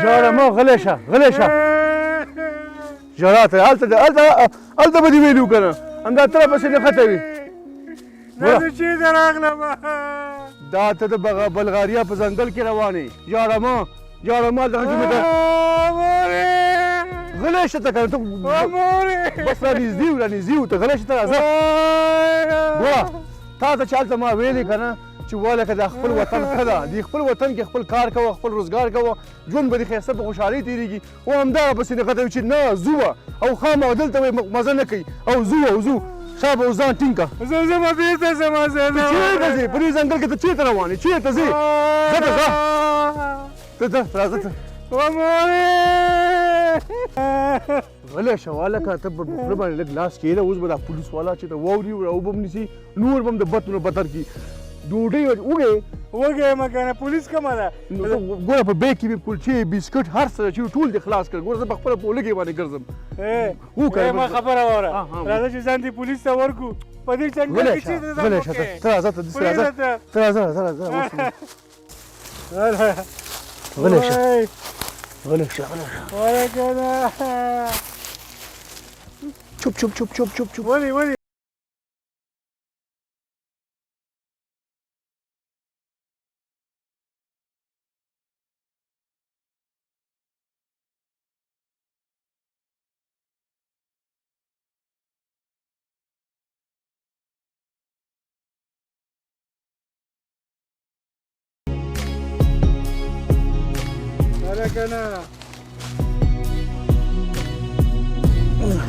ژاړه مه غلی شه غلی شه ژړا ته هلته به دې ویلو که نه همدا تره پسې نښته وي دا زه چېرته راغلم دا ته د بلغاریا په ځنګل کې روان یې ژاړه مه هلته جمعې ته غلی شه ته که نه ته بس رانږدې وو ته غلی شه ته راځه ګوره تا ته چې هلته ما ویلې که نه چې والکه دا خپل وطن ښه ده دې خپل وطن کې خپل کار کوه خپل روزګار کوه ژوند به دې ښایسته په خوشحالۍ تېرېږي او همدغه پسې نښته وي چې نه ځو به او خامخا دلته به مزه نه کوي او ځو شابه اوس ځان ټینګ کړه زه به بېرته ځم چېرته ځې په دې ځنګل کې ته چېرته روان یې چېرته ځې ځه راځه ته غلی شه والکه ته په خره باندې لږ لاس کښېږده اوس به دا پولیس والا چې ته واوري راوبه هم نیسي نور به هم د بد نه بدتر کړي ډوډۍ وږی یم که نه پولیس کومه ده ګوره په بیګ کې مې کلچې بسکټ هر څه چې ټول دې خلاص کړ ګوره زه په خپله په لږې باندې ګرځم ما خبره واوره راځه چې ځان دې پولیس ته ورکړو په دې ځنګل کې چېرته غلی شه ته راځه ته راځه غلی شه چوپ ولې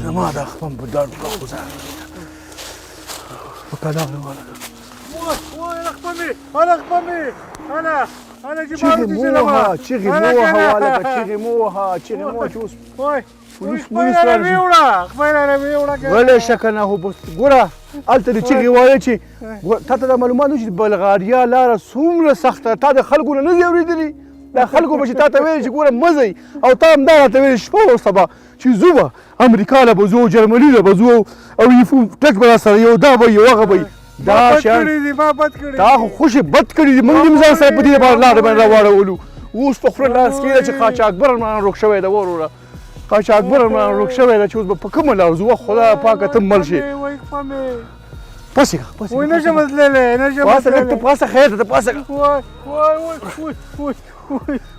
زما دا خپم په دار وګوزار په کلام نه والا وای اخپمې چیغې موها والکه چیغې موها چې اوس پولیس راځي غلی شه که نه خو ګوره هلته دې چیغې وایې چې تا ته دا معلومات و چې بلغاریا لاره څومره سخته تا د خلکو نه دي اورېدلي دا خلکو به چې تا ته ویل چې ګوره مه ځئ او تا همدا راته ویل شپه او سبا چې ځو به امریکا له به ځو جرمني له به ځو او ټک به راسره یو دا به یو هغه به دا شیان تا خو خوشې بد کړي دي موږ هم ځان سره په دې لپاره لاره باندې راواړولو اوس په خوله لاس کېده چې قاچاقبر رانه روک شوی ده وروره قاچاقبر رانه روک شوی ده چې اوس به په کومه لار ځو خدای پاکه ته مل شې پاسې نشم تللی پاسه خیر ته پاسه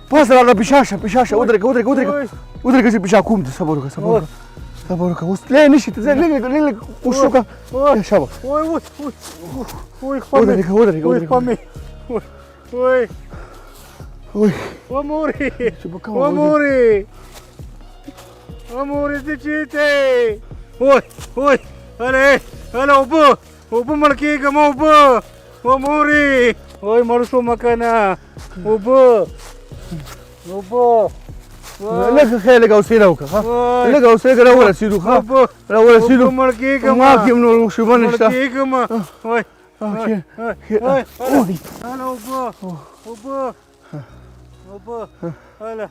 پاسه راغله پیشا شه ودرېږه چې پیشا کوم ته صبر وکړه اوس تللی نه شي ته ځه لږ کوشش وکړه شابه ودرېږه ومورې ته چېرته هله اوبه مړ کېږم اوبه ومورې وای مړ شومه که نه اوبه لږ خیر لږ حوصله وکړه لږ حوصله کړه راورسېدو راورسېدو مړ کېږم ما کې هم نور شوبه نشته مړ کېږم وای هله اوبه هله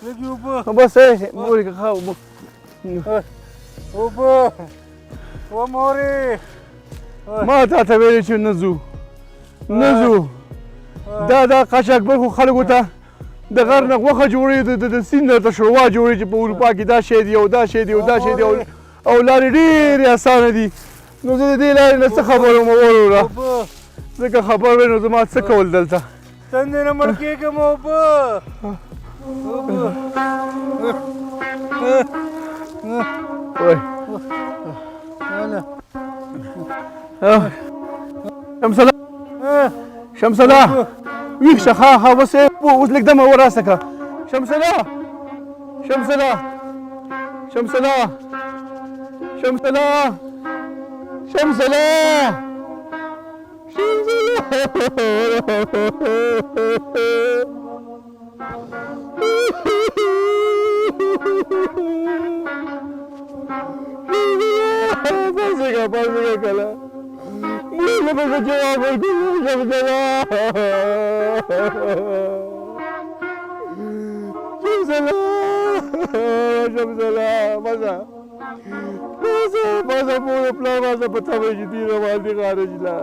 لږې اوبه بس مورې که ښه اوبه ومورې ما تا ته ویلې چې نه ځو دا قاچاقبر خو خلکو ته د غر نه غوښه جوړوي د سیند نه ته شوروا جوړوي چې په اروپا کې دا شی دی او دا شی دی او لارې ډېرې اسانه دي نو زه د دې لارې نه څه خبر وم وروره ځکه خبر وی نو زما څه کول دلته تندې نه مړ کېږم اوبه شمسله ویښ شه ښه اوس لږ دمه وراسه که شمسله پاسېږه کله موږ به څه جواب ورکړو شمسله مزه مور پلار مزه په تمه چې دي روان دي خارج له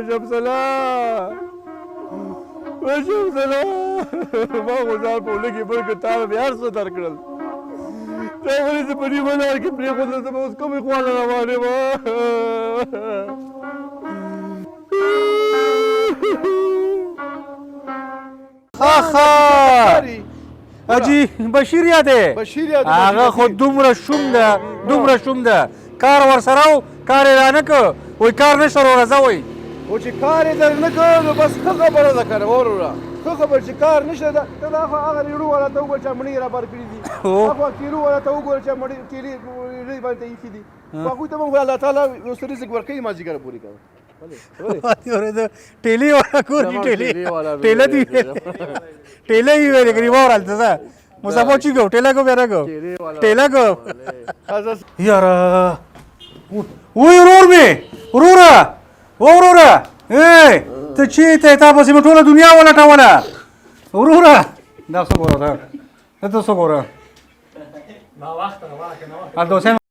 شمسلا شمسلا ما خو ځان په لږې بل کې تا مې هر څه درکړل تا ولې زه په دې ولاړ کې پرېښودل زه به اوس کومې خواله روان یم خا اجي بشیر یاده بشیر یاده هغه خو دومره شوم ده کار ورسره و کار یې رانه که وایي کار نشته ورځه وایي او چې کار یې در نه کړ نو بس ښه خبره ده که نه وروره ښه خبره چې کار نشته ده ته دا خو هغه ریړو والا ته وګوره چې مڼې را بار کړي دي هغه کیلو والا ته وګوره چې مڼې کیلې ریړې باندې ایښي دي خو هغوی ته به خو الله تعالی اوس رزق ورکوي مازدیګره پورې کوه ټیلې والا کور کې ټیله دی ټیله یې ویلې کړي واورل ته ځه مسافر چې کو ټیله کو بیا راکو ټیله کو یاره وای ورور مې وروره ته چېرته تا پسې مې ټوله دنیا ولټوله وروره دا څه ګوره ته څه ګوره هلته اوسې